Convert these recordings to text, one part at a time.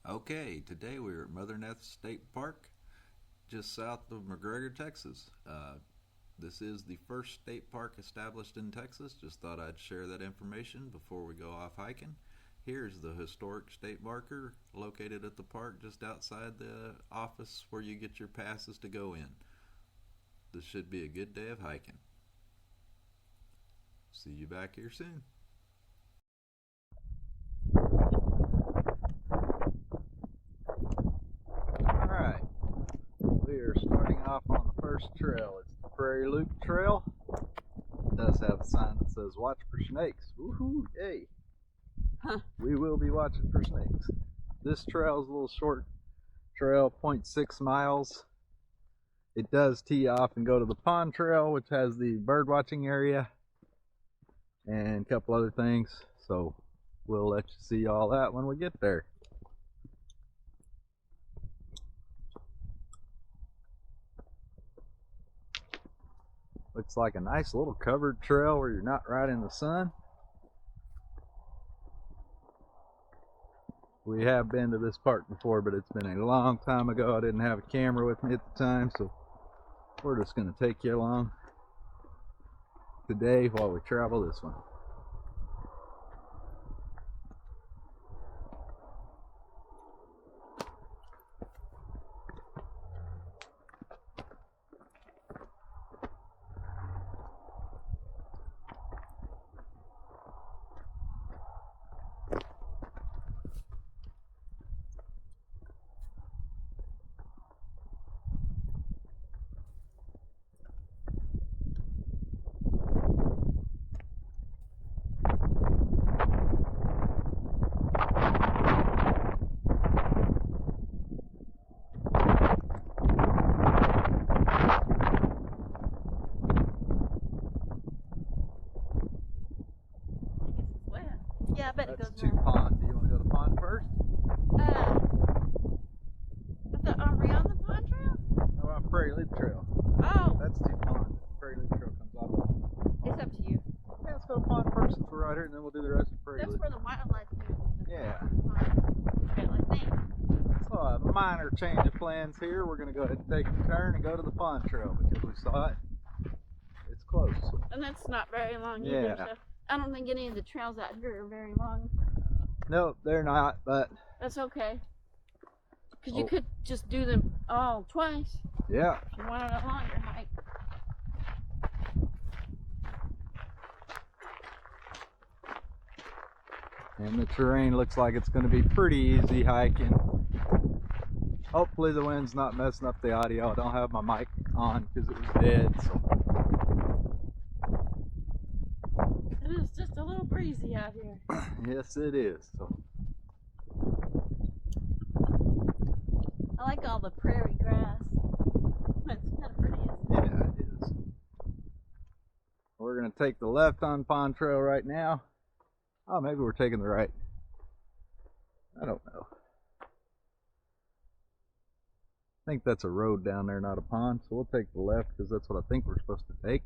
Okay, today we're at Mother Neff State Park, just south of McGregor, Texas. This is the first state park established in Texas. Just thought I'd share that information before we go off hiking. Here's the historic state marker located at the park just outside the office where you get your passes to go in. This should be a good day of hiking. See you back here soon. Alright, we are starting off on the first trail. It's the Prairie Loop Trail. It does have a sign that says watch for snakes. Woohoo, yay! We will be watching for snakes. This trail is a little short trail, 0.6 miles. It does tee off and go to the pond trail, which has the bird watching area and a couple other things. So we'll let you see all that when we get there. Looks like a nice little covered trail where you're not right in the sun. We have been to this park before, but it's been a long time ago. I didn't have a camera with me at the time, so we're just going to take you along today while we travel this one. Yeah, I bet it That's goes two around. ponds. Do you want to go to the pond first? Are we on the pond trail? No, we're on Prairie Loop Trail. Oh, That's two ponds. Prairie Loop Trail comes off. it's up to you. Yeah, let's go to pond first since we're right here, and then we'll do the rest of Prairie That's Loop. where the wildlife is. Yeah. Pond trail, I think. So a minor change of plans here. We're going to go ahead and take a turn and go to the pond trail because we saw it. It's close. And that's not very long either. Yeah. So I don't think any of the trails out here are very long. Nope, they're not, but That's okay. Because you could just do them all twice yeah. if you wanted a longer hike. And the terrain looks like it's going to be pretty easy hiking. Hopefully the wind's not messing up the audio. I don't have my mic on because it was dead. So. It is just a little breezy out here. Yes, it is. So. I like all the prairie grass. It's kind of pretty, isn't it? Yeah, it is. We're going to take the left on Pond Trail right now. Oh, maybe we're taking the right. I don't know. I think that's a road down there, not a pond. So we'll take the left because that's what I think we're supposed to take.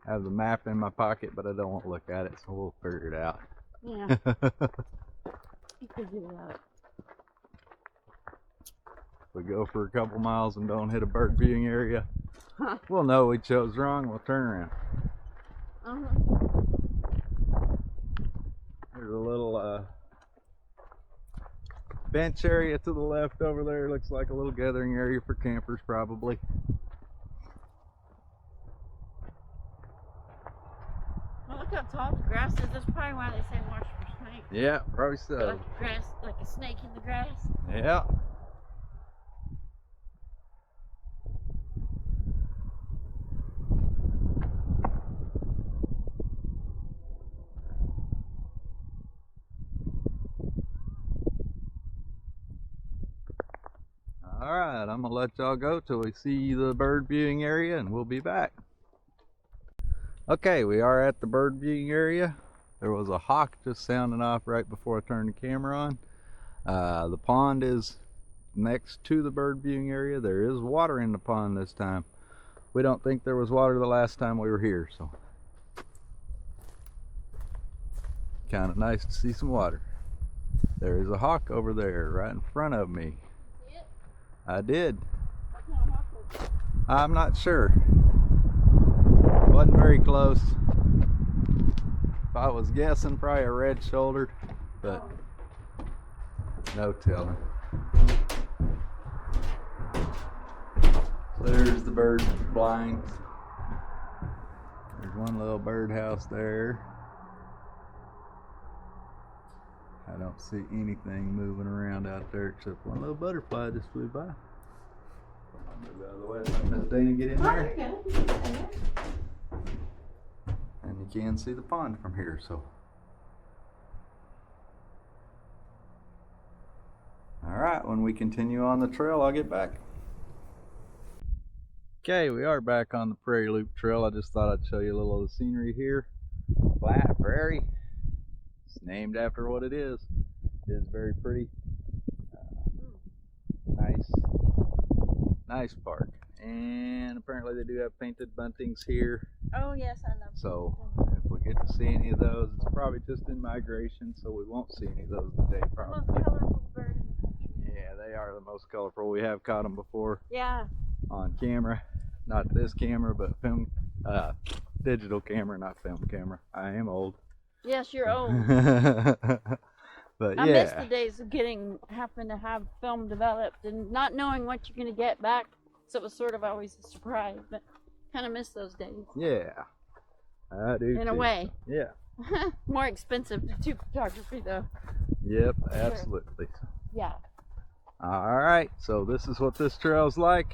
I have the map in my pocket, but I don't want to look at it, so we'll figure it out. Yeah, you could do that. If we go for a couple miles and don't hit a bird viewing area, Huh. we'll know we chose wrong. We'll turn around. There's a little bench area to the left over there. Looks like a little gathering area for campers, probably. Well, look how tall the grass is. That's probably why they say watch for snakes. Yeah, probably so. Like grass, like a snake in the grass. Yeah. Alright, I'm going to let y'all go till we see the bird viewing area and we'll be back. Okay, we are at the bird viewing area. There was a hawk just sounding off right before I turned the camera on. The pond is next to the bird viewing area. There is water in the pond this time. we don't think there was water the last time we were here, so kind of nice to see some water. There is a hawk over there right in front of me. See it? I did. What kind of hawk was it? I'm not sure. Wasn't very close. If I was guessing, probably a red-shouldered, but no telling. So there's the bird blinds. There's one little birdhouse there. I don't see anything moving around out there except one little butterfly just flew by. I'll move out of the way, let Miss Dana get in there. And you can see the pond from here, so. Alright, when we continue on the trail, I'll get back. Okay, we are back on the Prairie Loop Trail. I just thought I'd show you a little of the scenery here. Flat Prairie. It's named after what it is. It is very pretty. Nice park. And apparently they do have painted buntings here. Oh yes, I love So if we get to see any of those, it's probably just in migration, so we won't see any of those today the most probably. colorful bird in the country. Yeah, they are the most colorful. We have caught them before Yeah. on camera. Not this camera, but film, digital camera, not film camera. I am old. Yes, you're old. But I miss yeah, the days of having to have film developed and not knowing what you're gonna get back. So it was sort of always a surprise, but kind of miss those days. yeah, I do In a too. way. Yeah. More expensive to do photography though. Yep, absolutely. Yeah. All right, so this is what this trail's like,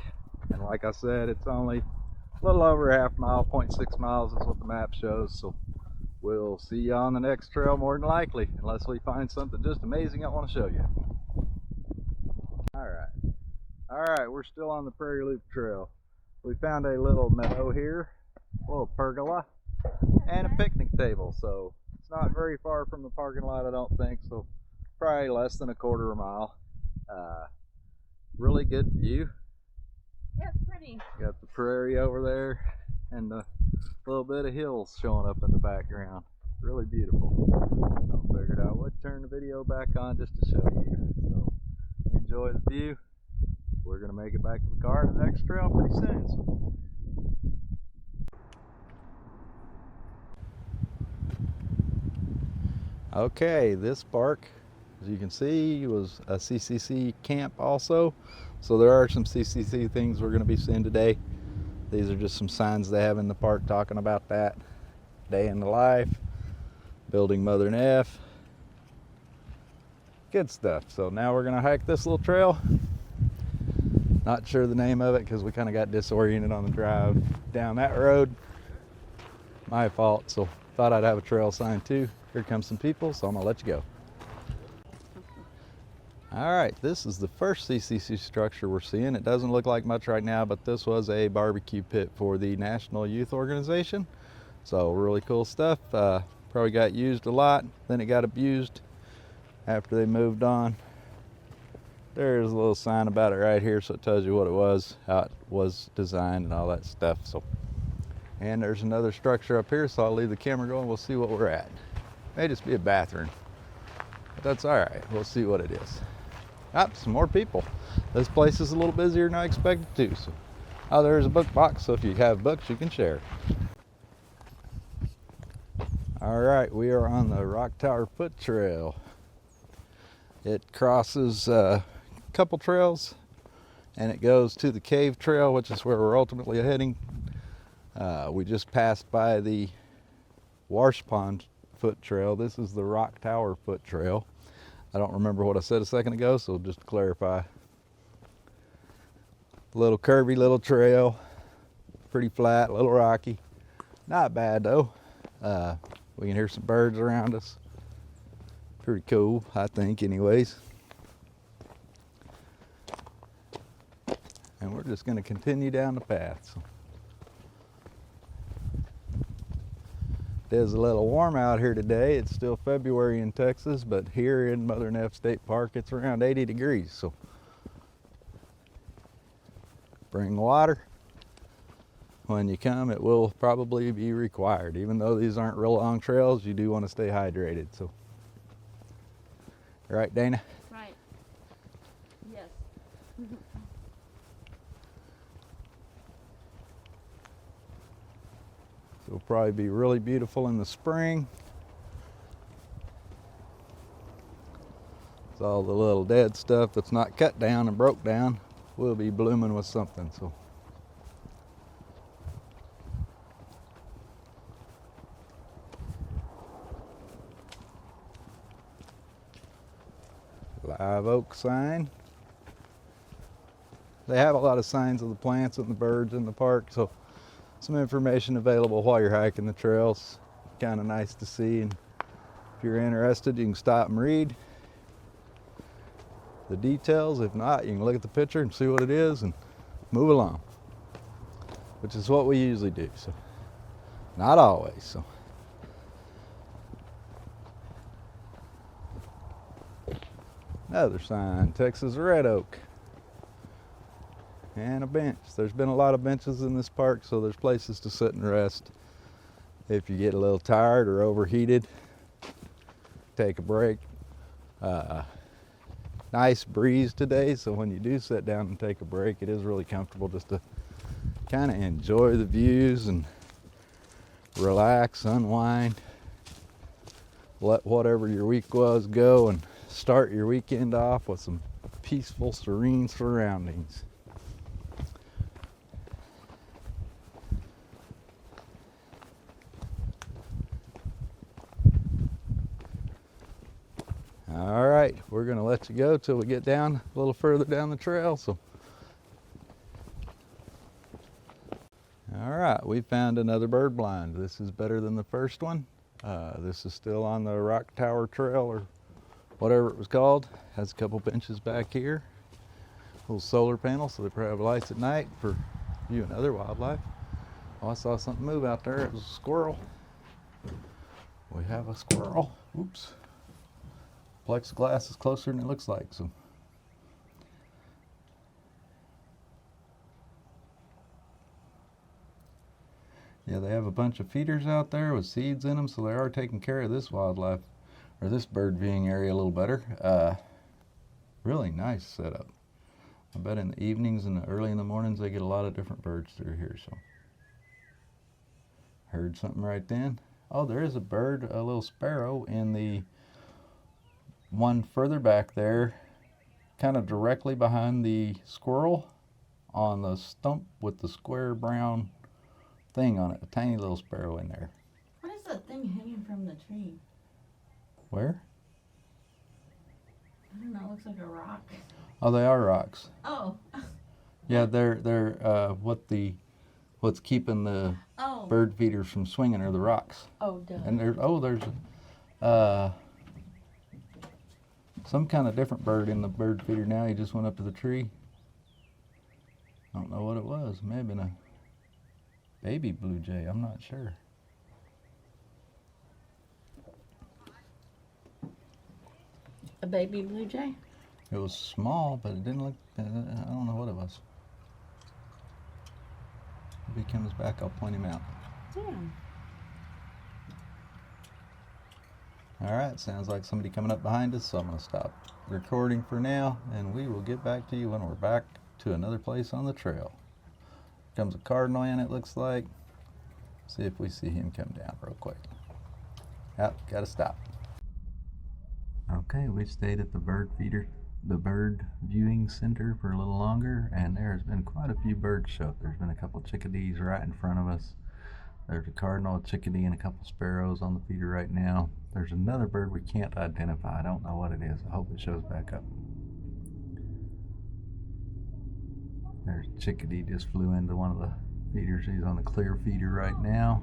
and like I said, it's only a little over a half mile, 0.6 miles is what the map shows. So we'll see you on the next trail more than likely, unless we find something just amazing I want to show you. All right, we're still on the Prairie Loop Trail. We found a little meadow here, a little pergola, and a picnic table. So it's not very far from the parking lot, I don't think. So probably less than a quarter of a mile. Really good view. Yeah, it's pretty. Got the prairie over there and a little bit of hills showing up in the background. Really beautiful. So I figured I would turn the video back on just to show you. So enjoy the view. We're going to make it back to the car to the next trail pretty soon. So. Okay, this park, as you can see, was a CCC camp also. So there are some CCC things we're going to be seeing today. These are just some signs they have in the park talking about that. Day in the life, building Mother Neff. Good stuff. So now we're going to hike this little trail. Not sure the name of it because we kind of got disoriented on the drive down that road. My fault. So thought I'd have a trail sign too. Here comes some people, so I'm going to let you go. All right, this is the first CCC structure we're seeing. It doesn't look like much right now, but this was a barbecue pit for the National Youth Organization. So really cool stuff. Probably got used a lot, then it got abused after they moved on. There's a little sign about it right here, so it tells you what it was, how it was designed and all that stuff. So, and there's another structure up here, so I'll leave the camera going. We'll see what we're at. May just be a bathroom, but that's all right. We'll see what it is. Some more people. This place is a little busier than I expected to. So, oh, there's a book box, so if you have books, you can share. All right, we are on the Rock Tower Foot Trail. It crosses a couple trails, and it goes to the Cave Trail, which is where we're ultimately heading. We just passed by the Wash Pond Foot Trail. This is the Rock Tower Foot Trail. I don't remember what I said a second ago, so just to clarify. Little curvy little trail, pretty flat, a little rocky. Not bad though. We can hear some birds around us. Pretty cool, I think, anyways. And we're just going to continue down the path. So. It is a little warm out here today. It's still February in Texas, but here in Mother Neff State Park, it's around 80 degrees. So bring water. when you come, it will probably be required. Even though these aren't real long trails, you do want to stay hydrated. So, right, Dana? Right. Yes. So it'll probably be really beautiful in the spring. It's all the little dead stuff that's not cut down and broke down will be blooming with something. So. Live oak sign. They have a lot of signs of the plants and the birds in the park, so some information available while you're hiking the trails. Kind of nice to see, and if you're interested, you can stop and read the details. If not, you can look at the picture and see what it is and move along, which is what we usually do. So, not always. So. Another sign, Texas red oak. And a bench. There's been a lot of benches in this park, so there's places to sit and rest. If you get a little tired or overheated, take a break. Nice breeze today, so when you do sit down and take a break, it is really comfortable just to kind of enjoy the views and relax, unwind, let whatever your week was go, and start your weekend off with some peaceful, serene surroundings. All right, we're going to let you go till we get down a little further down the trail. So, all right, we found another bird blind. This is better than the first one. This is still on the Rock Tower Trail, or whatever it was called. Has a couple benches back here, little solar panels, so they probably have lights at night for you and other wildlife. Oh, I saw something move out there. It was a squirrel. We have a squirrel. Oops. Plexiglass is closer than it looks like. So. Yeah, they have a bunch of feeders out there with seeds in them, so they are taking care of this wildlife, or this bird viewing area, a little better. Really nice setup. I bet in the evenings and early in the mornings they get a lot of different birds through here. So, heard something right then. Oh, there is a bird, a little sparrow, in the one further back there, kind of directly behind the squirrel, on the stump with the square brown thing on it. A tiny little sparrow in there. What is that thing hanging from the tree? Where? I don't know, it looks like a rock. Oh, they are rocks. Oh. Yeah, they're what's keeping the bird feeders from swinging are the rocks. Oh, duh. And there's some kind of different bird in the bird feeder now. He just went up to the tree. I don't know what it was. May have been a baby blue jay. I'm not sure. A baby blue jay? It was small, but it didn't look, I don't know what it was. If he comes back, I'll point him out. Damn. All right, sounds like somebody coming up behind us, so I'm going to stop recording for now, and we will get back to you when we're back to another place on the trail. Comes a cardinal in, it looks like. See if we see him come down real quick. Yep, got to stop. Okay, we stayed at the bird viewing center for a little longer, and there's been quite a few birds show up. There's been a couple chickadees right in front of us. There's a cardinal, a chickadee, and a couple sparrows on the feeder right now. There's another bird we can't identify. I don't know what it is. I hope it shows back up. There's a chickadee, just flew into one of the feeders. He's on the clear feeder right now.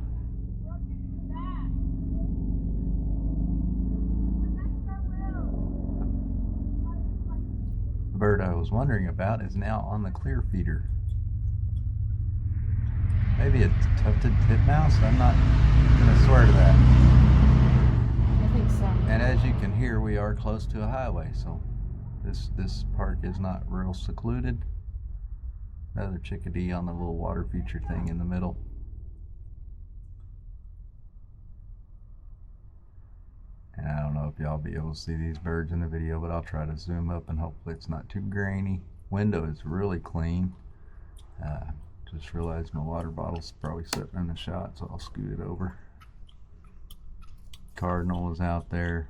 The bird I was wondering about is now on the clear feeder. Maybe a tufted titmouse? I'm not going to swear to that. I think so. And as you can hear, we are close to a highway, so this park is not real secluded. Another chickadee on the little water feature thing in the middle. And I don't know if y'all be able to see these birds in the video, but I'll try to zoom up and hopefully it's not too grainy. Window is really clean. Just realized my water bottle's probably sitting in the shot, so I'll scoot it over. Cardinal is out there.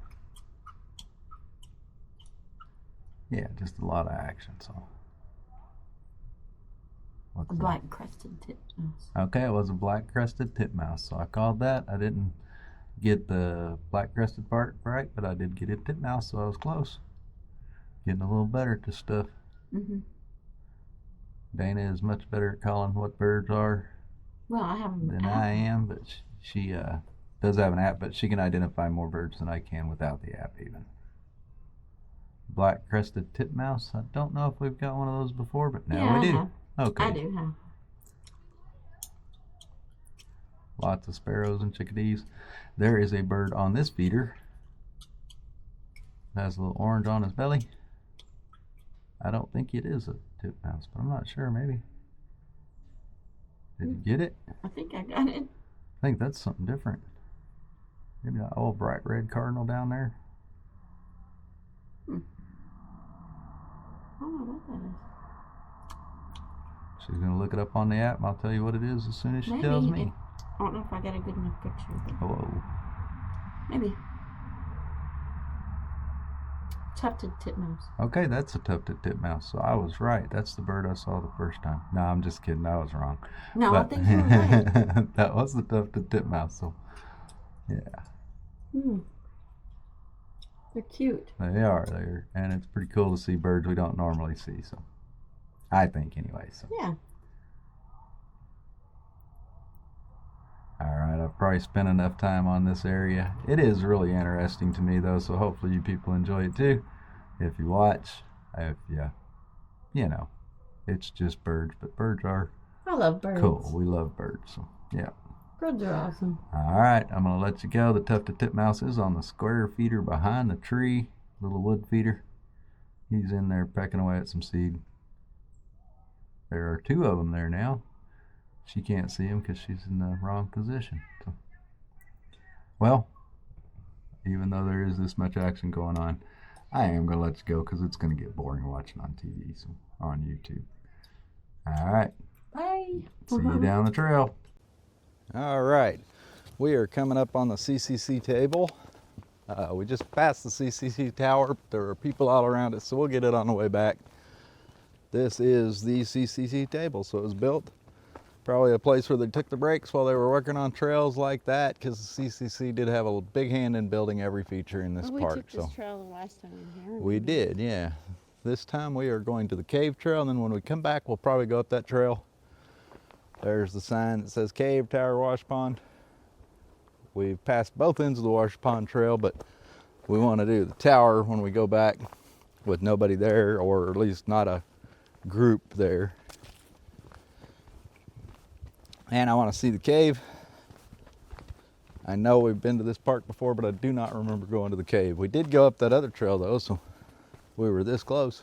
Yeah, just a lot of action. So A black crested titmouse. Okay, it was a black crested titmouse, so I called that. I didn't get the black crested part right, but I did get a titmouse, so I was close. Getting a little better at this stuff. Dana is much better at calling what birds are than I am, but she does have an app, but she can identify more birds than I can without the app even. Black crested titmouse. I don't know if we've got one of those before, but now we do. Okay. I do have. Lots of sparrows and chickadees. There is a bird on this feeder. Has a little orange on his belly. I don't think it is a titmouse, but I'm not sure. Maybe. Did you get it? I think I got it. I think that's something different. Maybe that old bright red cardinal down there. I don't know what that is. She's going to look it up on the app, and I'll tell you what it is as soon as she tells me. I don't know if I got a good enough picture. Hello. Maybe. Tufted titmouse. Okay, that's a tufted titmouse, so I was right. That's the bird I saw the first time. No, I'm just kidding. I was wrong. No, but I think you were right. That was the tufted titmouse, so yeah. They're cute. They are there, and it's pretty cool to see birds we don't normally see, so I think anyway. So yeah. Alright, I've probably spent enough time on this area. It is really interesting to me though, so hopefully you people enjoy it too. If you watch, if you know, it's just birds, but birds are I love birds. Cool. We love birds, so yeah. Birds are awesome. Alright, I'm going to let you go. The tufted titmouse is on the square feeder behind the tree, little wood feeder. He's in there pecking away at some seed. There are two of them there now. She can't see him because she's in the wrong position. So, well, even though there is this much action going on, I am going to let you go because it's going to get boring watching on TV, so on YouTube. Alright. Bye. See you down the trail. Alright, we are coming up on the CCC table. We just passed the CCC tower, but there are people all around it, so we'll get it on the way back. This is the CCC table, so it was built probably a place where they took the breaks while they were working on trails like that, because the CCC did have a big hand in building every feature in this park. We took this trail the last time we were here. We did, yeah. This time we are going to the cave trail, and then when we come back, we'll probably go up that trail. There's the sign that says Cave, Tower, Wash Pond. We've passed both ends of the Wash Pond trail, but we want to do the tower when we go back with nobody there, or at least not a group there. And I want to see the cave. I know we've been to this park before, but I do not remember going to the cave. We did go up that other trail though, so we were this close.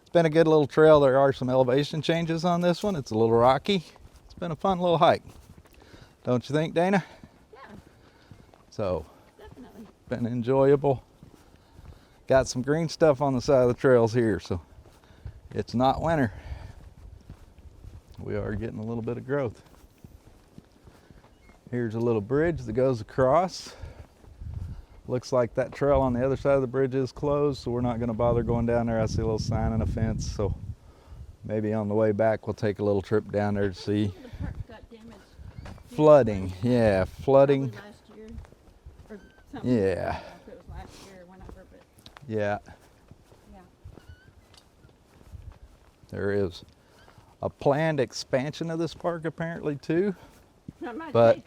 It's been a good little trail. There are some elevation changes on this one. It's a little rocky. It's been a fun little hike. Don't you think, Dana? Yeah. So, Definitely. been enjoyable. Got some green stuff on the side of the trails here, so it's not winter. We are getting a little bit of growth. Here's a little bridge that goes across. Looks like that trail on the other side of the bridge is closed, so we're not going to bother going down there. I see a little sign and a fence, so maybe on the way back we'll take a little trip down there to see. The park got damaged. Flooding, yeah, flooding. Probably last year or something. Yeah. I don't know if it was last year or whenever, but Yeah, yeah. there is a planned expansion of this park apparently too. That might But take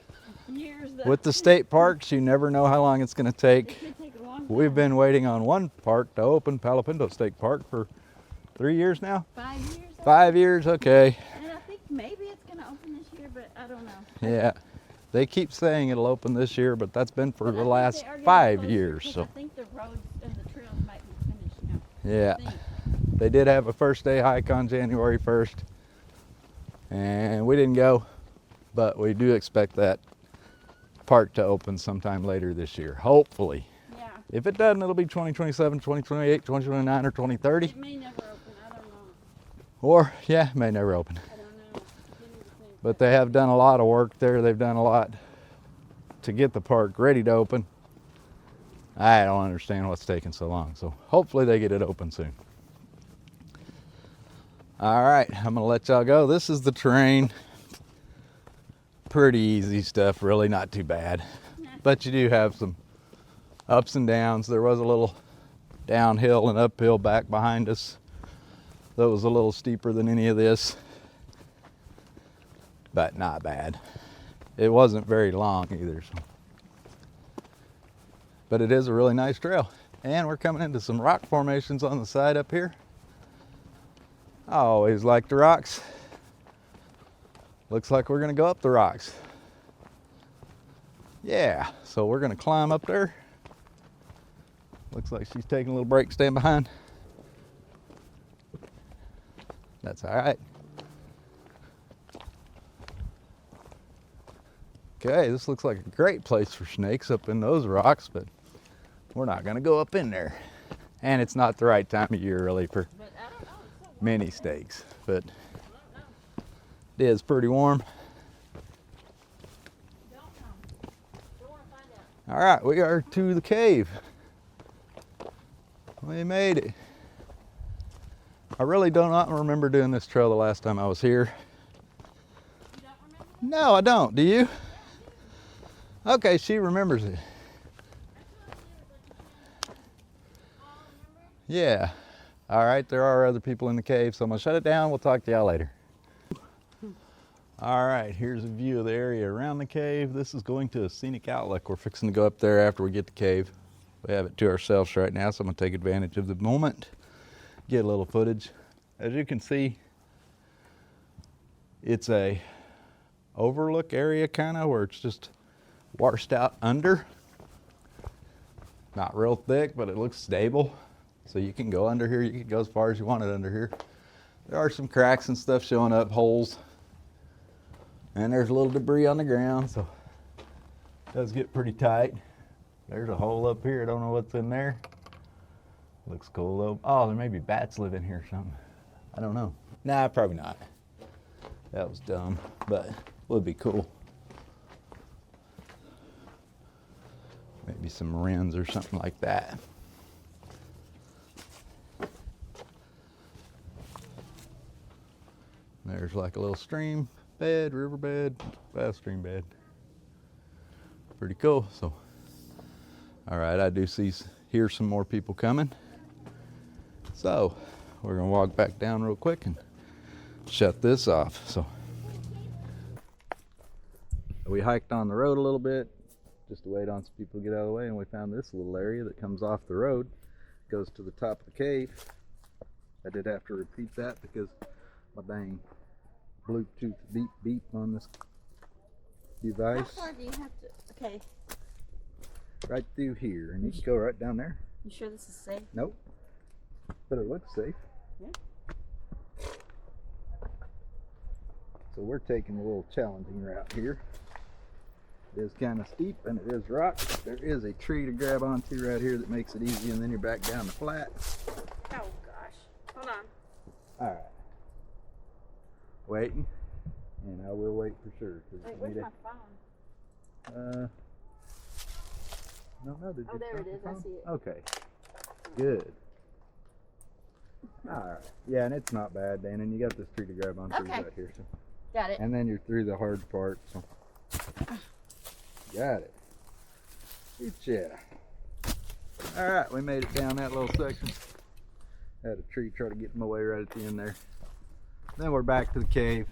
years though. with the state parks, you never know how long it's going to take. It could take a long time. We've been waiting on one park to open, Palo Pinto State Park, for 3 years now. 5 years. 5 years, okay. And I think maybe it's going to open this year, but I don't know. Yeah, they keep saying it'll open this year, but that's been for But I the think last they are getting 5 closer, years. 'cause So I think the roads and the trails might be finished now. yeah, I think. They did have a first day hike on January 1st, and we didn't go, but we do expect that park to open sometime later this year, hopefully. Yeah. If it doesn't, it'll be 2027, 2028, 2029, or 2030. It may never open. I don't know. Or, yeah, it may never open. I don't know. Didn't even think. But they have done a lot of work there. They've done a lot to get the park ready to open. I don't understand what's taking so long. So hopefully they get it open soon. All right, I'm gonna let y'all go. This is the terrain. Pretty easy stuff, really not too bad. But you do have some ups and downs. There was a little downhill and uphill back behind us. That was a little steeper than any of this, but not bad. It wasn't very long either. So. But it is a really nice trail. And we're coming into some rock formations on the side up here. I always like the rocks. Looks like we're gonna go up the rocks. Yeah, so we're gonna climb up there. Looks like she's taking a little break, staying behind. That's all right. Okay, this looks like a great place for snakes up in those rocks, but we're not gonna go up in there. And it's not the right time of year really for mini snakes, but it is pretty warm. All right, we are to the cave. We made it. I really do not remember doing this trail the last time I was here. You don't remember? No, I don't. Do you? Okay, she remembers it. Yeah. All right, there are other people in the cave, so I'm gonna shut it down. We'll talk to y'all later. All right, here's a view of the area around the cave. This is going to a scenic outlook. We're fixing to go up there after we get the cave. We have it to ourselves right now, so I'm gonna take advantage of the moment, get a little footage. As you can see, it's a overlook area kind of where it's just washed out under. Not real thick, but it looks stable. So you can go under here, you can go as far as you want it under here. There are some cracks and stuff showing up, holes. And there's a little debris on the ground, so it does get pretty tight. There's a hole up here, I don't know what's in there. Looks cool though. Oh, there may be bats living here or something. I don't know. Nah, probably not. That was dumb, but would be cool. Maybe some wrens or something like that. There's like a little stream bed, riverbed, stream bed. Pretty cool. So, all right, I do hear some more people coming. So, we're gonna walk back down real quick and shut this off. So, we hiked on the road a little bit, just to wait on some people to get out of the way, and we found this little area that comes off the road, goes to the top of the cave. I did have to repeat that because my dang Bluetooth beep beep on this device. How far do you have to? Okay. Right through here, and you can go right down there. You sure this is safe? Nope. But it looks safe. Yeah. So we're taking a little challenging route here. It is kind of steep and it is rock. There is a tree to grab onto right here that makes it easy, and then you're back down the flat. Oh gosh. Hold on. All right. Waiting, and I will wait for sure. Wait, where's my phone? No, did Oh, you there drop it your is. I phone? see it. Okay, good. All right, yeah, and it's not bad, Dan, and you got this tree to grab onto Okay. right here. So. Got it. And then you're through the hard part, so. Got it. Good job. All right, we made it down that little section. Had a tree try to get in my way right at the end there. Then we're back to the cave.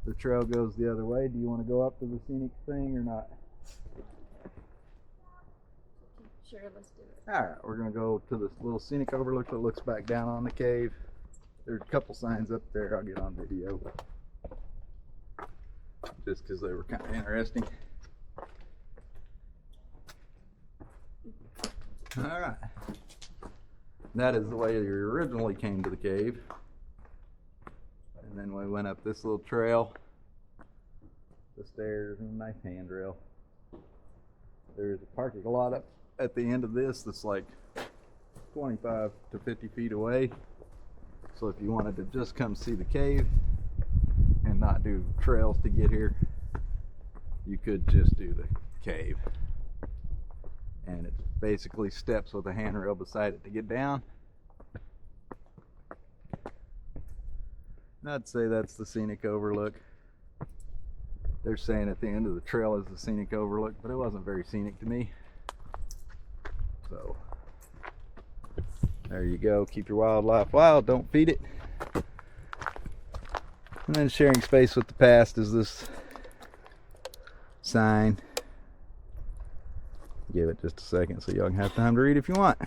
The trail goes the other way. Do you want to go up to the scenic thing or not? Sure, let's do it. All right, we're gonna go to this little scenic overlook that looks back down on the cave. There's a couple signs up there I'll get on video, just because they were kind of interesting. All right. That is the way you originally came to the cave. And then we went up this little trail, the stairs, and a nice handrail. There's a parking lot up at the end of this that's like 25 to 50 feet away. So if you wanted to just come see the cave and not do trails to get here, you could just do the cave. And it's basically steps with a handrail beside it to get down. And I'd say that's the scenic overlook. They're saying at the end of the trail is the scenic overlook, but it wasn't very scenic to me. So there you go. Keep your wildlife wild, don't feed it. And then sharing space with the past is this sign. Give it just a second so y'all can have time to read if you want.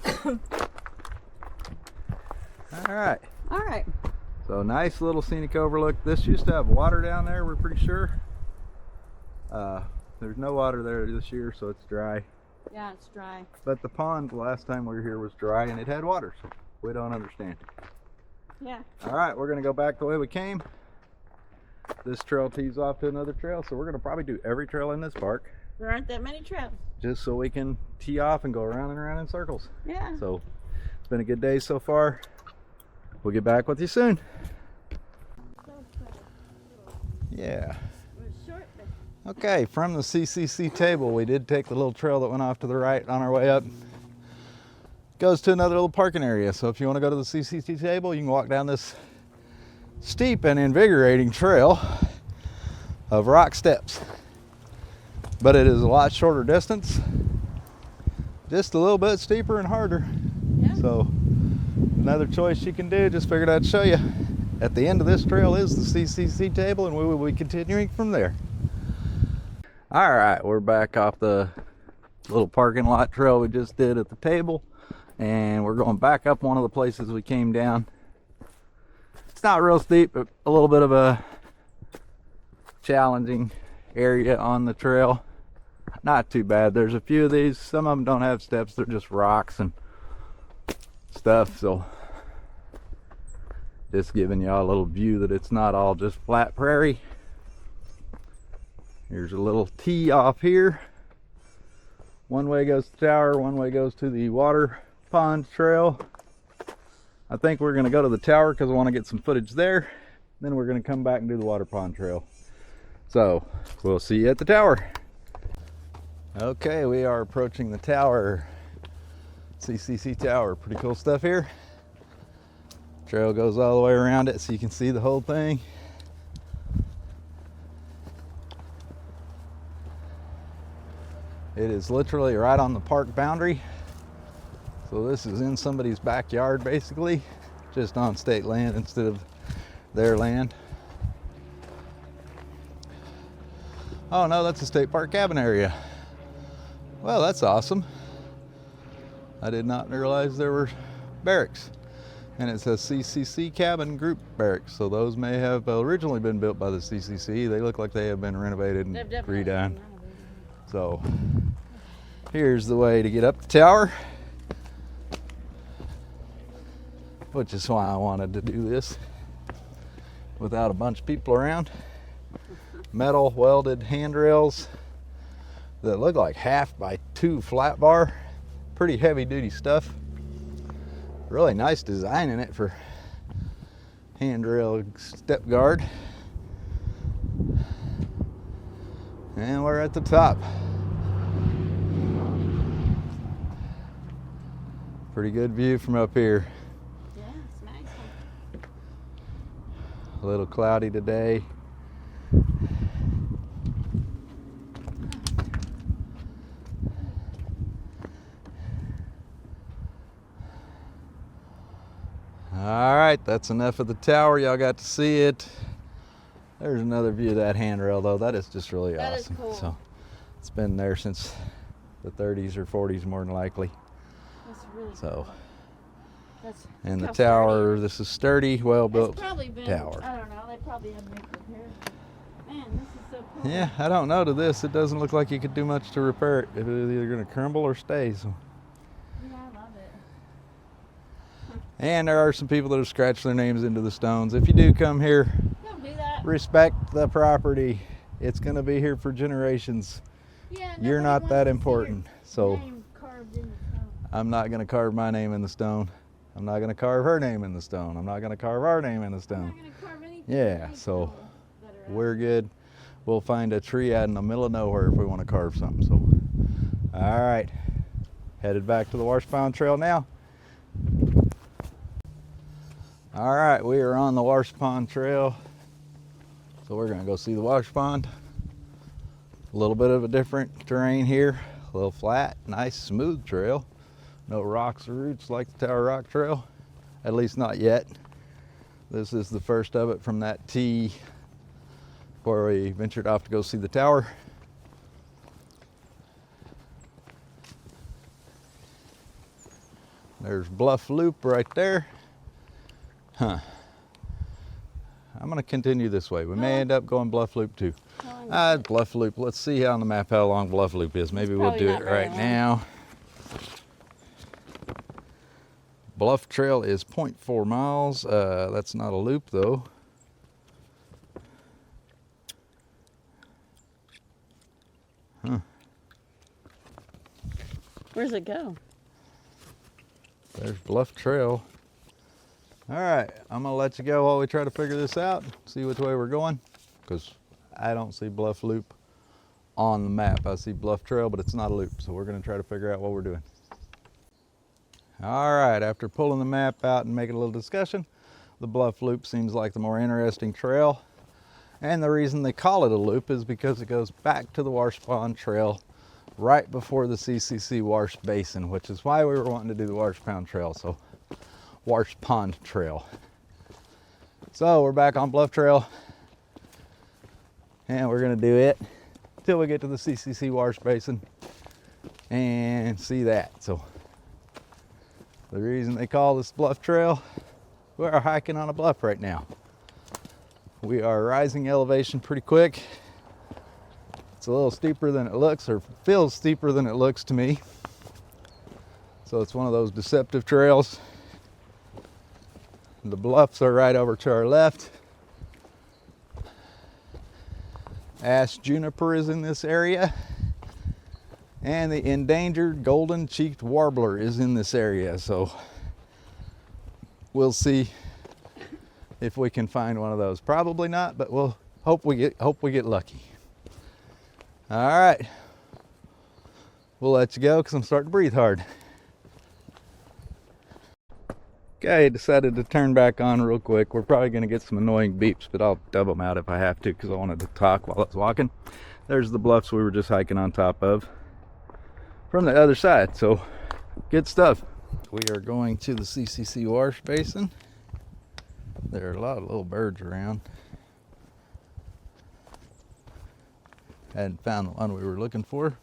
Alright. Alright. So nice little scenic overlook. This used to have water down there, we're pretty sure. There's no water there this year, so it's dry. Yeah, it's dry. But the pond last time we were here was dry and it had water, so we don't understand. Yeah. Alright, we're gonna go back the way we came. This trail tees off to another trail, so we're gonna probably do every trail in this park. There aren't that many trails. Just so we can tee off and go around and around in circles. Yeah. So it's been a good day so far. We'll get back with you soon. Yeah. Okay, from the CCC table, we did take the little trail that went off to the right on our way up. Goes to another little parking area. So if you want to go to the CCC table, you can walk down this steep and invigorating trail of rock steps. But it is a lot shorter distance, just a little bit steeper and harder. Yeah. So another choice you can do, just figured I'd show you. At the end of this trail is the CCC table, and we will be continuing from there. All right, we're back off the little parking lot trail we just did at the table, and we're going back up one of the places we came down. It's not real steep, but a little bit of a challenging area on the trail. Not too bad. There's a few of these. Some of them don't have steps. They're just rocks and stuff. So just giving y'all a little view that it's not all just flat prairie. Here's a little tee off here. One way goes to the tower, one way goes to the water pond trail. I think we're going to go to the tower because I want to get some footage there. Then we're going to come back and do the water pond trail. So we'll see you at the tower. Okay, we are approaching the tower. CCC tower, pretty cool stuff here. Trail goes all the way around it so you can see the whole thing. It is literally right on the park boundary. So this is in somebody's backyard basically, just on state land instead of their land. Oh no, that's a state park cabin area. Well, that's awesome. I did not realize there were barracks. And it says CCC Cabin Group Barracks. So those may have originally been built by the CCC. They look like they have been renovated and redone. So here's the way to get up the tower, which is why I wanted to do this without a bunch of people around. Metal welded handrails that look like 1/2 by 2 flat bar. Pretty heavy duty stuff. Really nice design in it for handrail step guard. And we're at the top. Pretty good view from up here. Yeah, it's nice. A little cloudy today. All right, that's enough of the tower. Y'all got to see it. There's another view of that handrail though. That is just really That awesome. is cool. So it's been there since the 30s or 40s more than likely. That's really So cool. That's and the how tower, sturdy. this is sturdy, well built It's probably been, tower. I don't know, they probably have made repairs. Man, this is so cool. Yeah, I don't know to this. It doesn't look like you could do much to repair it. It's either gonna crumble or stay. So Yeah, I love it. And there are some people that have scratched their names into the stones. If you do come here, Don't do that. respect the property. It's going to be here for generations. Yeah, You're nobody not that wants to see your important. So name carved in the stone. I'm not going to carve my name in the stone. I'm not going to carve her name in the stone. I'm not going to carve our name in the I'm stone. not gonna carve anything. Yeah, any so stones that are out we're there. good. We'll find a tree out in the middle of nowhere if we want to carve something. So, all right, headed back to the Wash Pond Trail now. All right, we are on the Wash Pond Trail. So we're gonna go see the wash pond. A little bit of a different terrain here. A little flat, nice, smooth trail. No rocks or roots like the Tower Rock Trail. At least not yet. This is the first of it from that T where we ventured off to go see the tower. There's Bluff Loop right there. Huh. I'm gonna continue this way. We may end up going Bluff Loop too. Bluff Loop. Let's see on the map how long Bluff Loop is. Maybe we'll Probably do not it very right long. now. Bluff Trail is 0.4 miles. That's not a loop though. Huh. Where's it go? There's Bluff Trail. All right, I'm gonna let you go while we try to figure this out, see which way we're going, because I don't see Bluff Loop on the map. I see Bluff Trail, but it's not a loop, so we're gonna try to figure out what we're doing. All right, after pulling the map out and making a little discussion, the Bluff Loop seems like the more interesting trail. And the reason they call it a loop is because it goes back to the Wash Pond Trail right before the CCC Wash Basin, which is why we were wanting to do the Wash Pond Trail. So Wash Pond Trail. So we're back on Bluff Trail and we're gonna do it till we get to the CCC Wash Basin and see that. So the reason they call this Bluff Trail, we are hiking on a bluff right now. We are rising elevation pretty quick. It's a little steeper than it looks, or feels steeper than it looks to me. So it's one of those deceptive trails. The bluffs are right over to our left. Ash juniper is in this area. And the endangered golden-cheeked warbler is in this area. So we'll see if we can find one of those. Probably not, but we'll hope we get lucky. All right. We'll let you go because I'm starting to breathe hard. Okay, decided to turn back on real quick. We're probably going to get some annoying beeps, but I'll dub them out if I have to because I wanted to talk while I was walking. There's the bluffs we were just hiking on top of from the other side, so good stuff. We are going to the CCC Wash Basin. There are a lot of little birds around. Hadn't found the one we were looking for.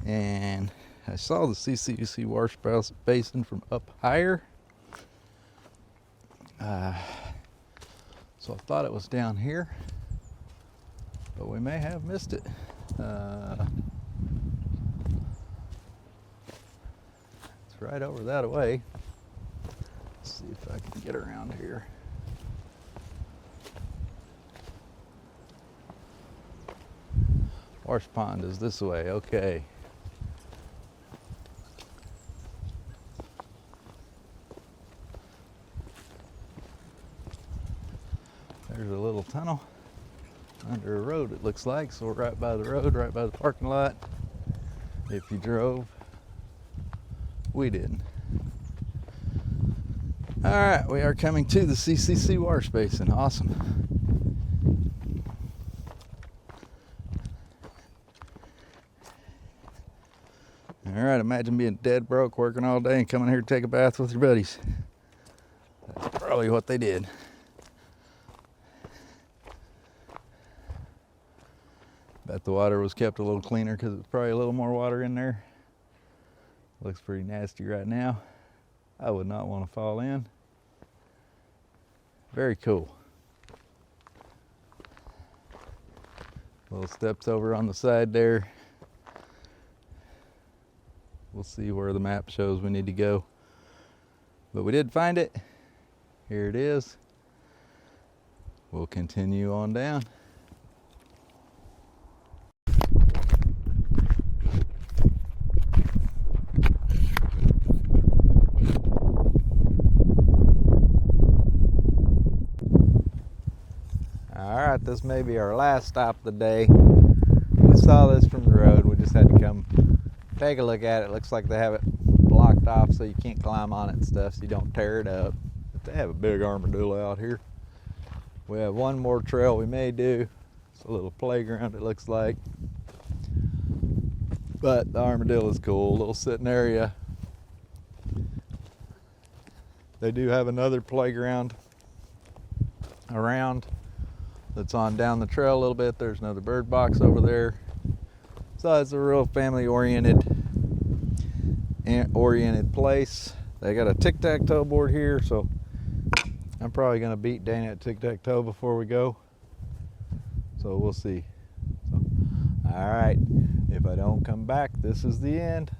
And I saw the CCC Wash Basin from up higher. So I thought it was down here, but we may have missed it. It's right over that way. Let's see if I can get around here. Wash Pond is this way, okay. There's a little tunnel under a road, it looks like. So we're right by the road, right by the parking lot. If you drove, we didn't. All right, we are coming to the CCC Wash Basin. Awesome. All right, imagine being dead broke, working all day, and coming here to take a bath with your buddies. That's probably what they did. Bet the water was kept a little cleaner because it's probably a little more water in there. Looks pretty nasty right now. I would not want to fall in. Very cool. Little steps over on the side there. We'll see where the map shows we need to go. But we did find it. Here it is. We'll continue on down. Alright, this may be our last stop of the day. We saw this from the road. We just had to come take a look at it. Looks like they have it blocked off so you can't climb on it and stuff, so you don't tear it up. But they have a big armadillo out here. We have one more trail we may do. It's a little playground, it looks like. But the armadillo is cool, little sitting area. They do have another playground around that's on down the trail a little bit. There's another bird box over there. So it's a real family oriented place. They got a tic-tac-toe board here, so I'm probably gonna beat Dana at tic-tac-toe before we go. So we'll see. So, all right, if I don't come back, this is the end.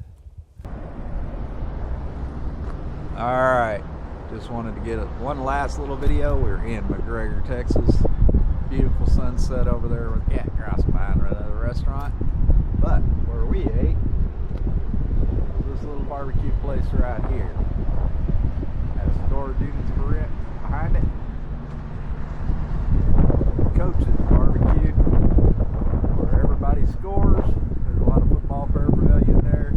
All right, just wanted to get one last little video. We're in McGregor, Texas. Beautiful sunset over there with cat grass behind right at the restaurant. But where we ate was this little barbecue place right here. Has storage units for rent behind it. Coach's Barbecue, where everybody scores. There's a lot of football paraphernalia in there.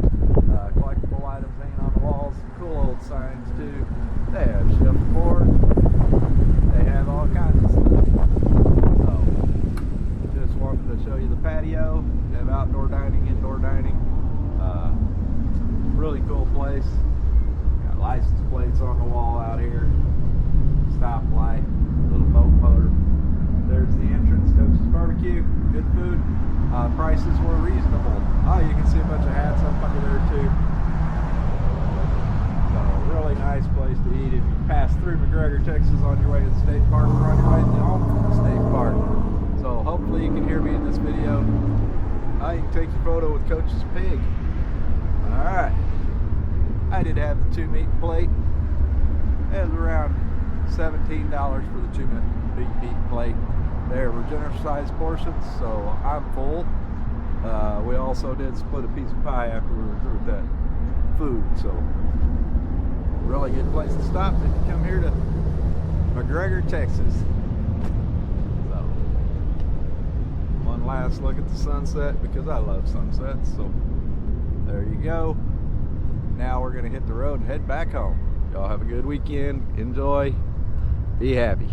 Collectible items hanging on the walls. Some cool old signs too. They have shuffleboard. They have all kinds of stuff. So, just wanted to show you the patio. They have outdoor dining, indoor dining. Really cool place. Got license plates on the wall out here. Stoplight, little boat motor. There's the entrance, Coach's Barbecue. Good food. Prices were reasonable. Oh, you can see a bunch of hats up under there too. So, really nice place to eat if you pass through McGregor, Texas on your way to the state park or on your way home from the state park. So hopefully you can hear me in this video. You can take your photo with Coach's pig. Alright. I did have the 2 meat plate. It was around $17 for the 2 meat plate. They were generous sized portions, so I'm full. We also did split a piece of pie after we were through with that food. So really good place to stop if you come here to McGregor, Texas. So one last look at the sunset because I love sunsets. So there you go. Now we're gonna hit the road and head back home. Y'all have a good weekend. Enjoy. Be happy.